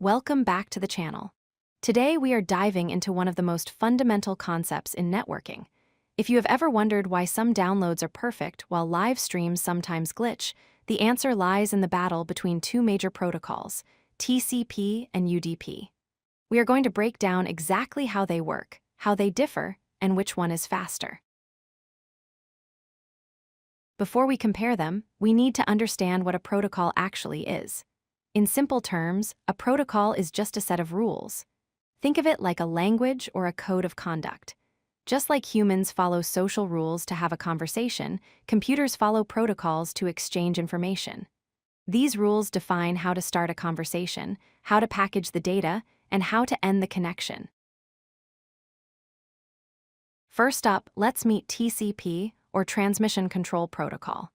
Welcome back to the channel. Today we are diving into one of the most fundamental concepts in networking. If you have ever wondered why some downloads are perfect while live streams sometimes glitch, the answer lies in the battle between two major protocols, TCP and UDP. We are going to break down exactly how they work, how they differ, and which one is faster. Before we compare them, we need to understand what a protocol actually is. In simple terms, a protocol is just a set of rules. Think of it like a language or a code of conduct. Just like humans follow social rules to have a conversation, computers follow protocols to exchange information. These rules define how to start a conversation, how to package the data, and how to end the connection. First up, let's meet TCP, or Transmission Control Protocol.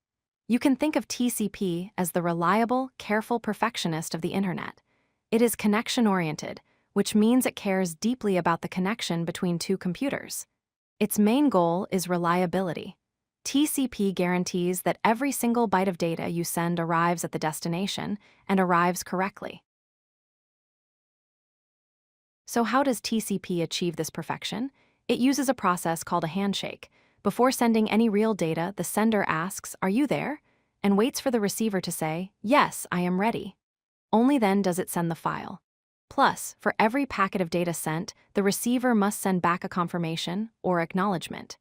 You can think of TCP as the reliable, careful perfectionist of the internet. It is connection-oriented, which means it cares deeply about the connection between two computers. Its main goal is reliability. TCP guarantees that every single byte of data you send arrives at the destination and arrives correctly. So how does TCP achieve this perfection? It uses a process called a handshake. Before sending any real data, the sender asks, "Are you there?" and waits for the receiver to say, "Yes, I am ready." Only then does it send the file. Plus, for every packet of data sent, the receiver must send back a confirmation or acknowledgement.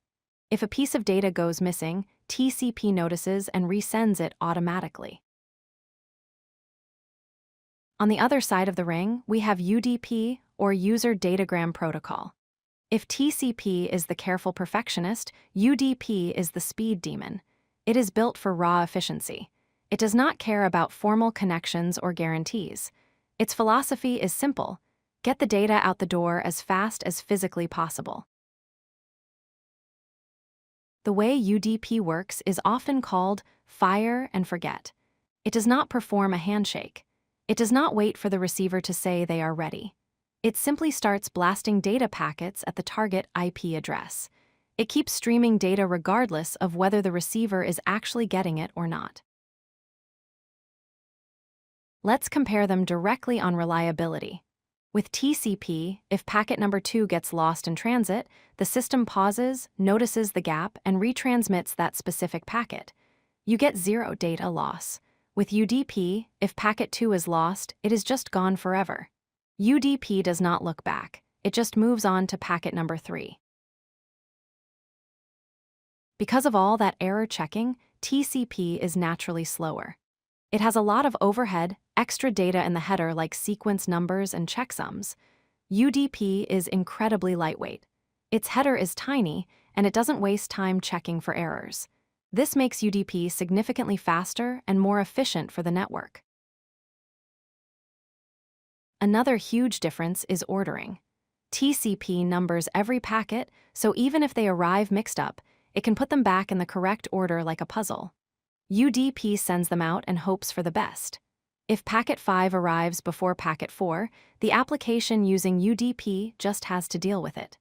If a piece of data goes missing, TCP notices and resends it automatically. On the other side of the ring, we have UDP, or User Datagram Protocol. If TCP is the careful perfectionist, UDP is the speed demon. It is built for raw efficiency. It does not care about formal connections or guarantees. Its philosophy is simple: get the data out the door as fast as physically possible. The way UDP works is often called fire and forget. It does not perform a handshake. It does not wait for the receiver to say they are ready. It simply starts blasting data packets at the target IP address. It keeps streaming data regardless of whether the receiver is actually getting it or not. Let's compare them directly on reliability. With TCP, if packet number 2 gets lost in transit, the system pauses, notices the gap, and retransmits that specific packet. You get zero data loss. With UDP, if packet 2 is lost, it is just gone forever. UDP does not look back. It just moves on to packet number 3. Because of all that error checking, TCP is naturally slower. It has a lot of overhead, extra data in the header like sequence numbers and checksums. UDP is incredibly lightweight. Its header is tiny, and it doesn't waste time checking for errors. This makes UDP significantly faster and more efficient for the network. Another huge difference is ordering. TCP numbers every packet, so even if they arrive mixed up, it can put them back in the correct order like a puzzle. UDP sends them out and hopes for the best. If packet 5 arrives before packet 4, the application using UDP just has to deal with it.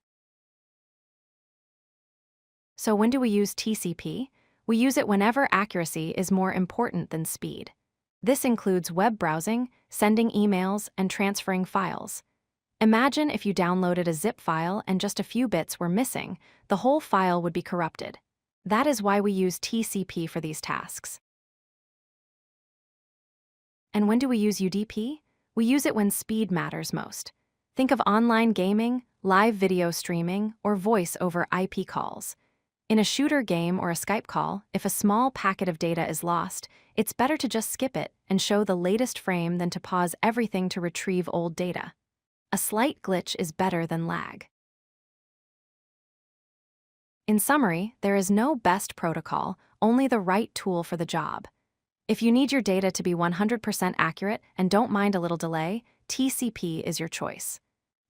So when do we use TCP? We use it whenever accuracy is more important than speed. This includes web browsing, sending emails, and transferring files. Imagine if you downloaded a zip file and just a few bits were missing, the whole file would be corrupted. That is why we use TCP for these tasks. And when do we use UDP? We use it when speed matters most. Think of online gaming, live video streaming, or voice over IP calls. In a shooter game or a Skype call, if a small packet of data is lost, it's better to just skip it and show the latest frame than to pause everything to retrieve old data. A slight glitch is better than lag. In summary, there is no best protocol, only the right tool for the job. If you need your data to be 100% accurate and don't mind a little delay, TCP is your choice.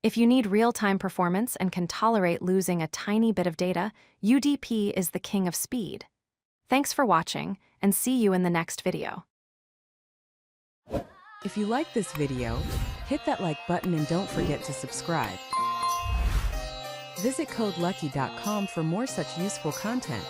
If you need real-time performance and can tolerate losing a tiny bit of data, UDP is the king of speed. Thanks for watching, and see you in the next video. If you like this video, hit that like button and don't forget to subscribe. Visit codelucky.com for more such useful content.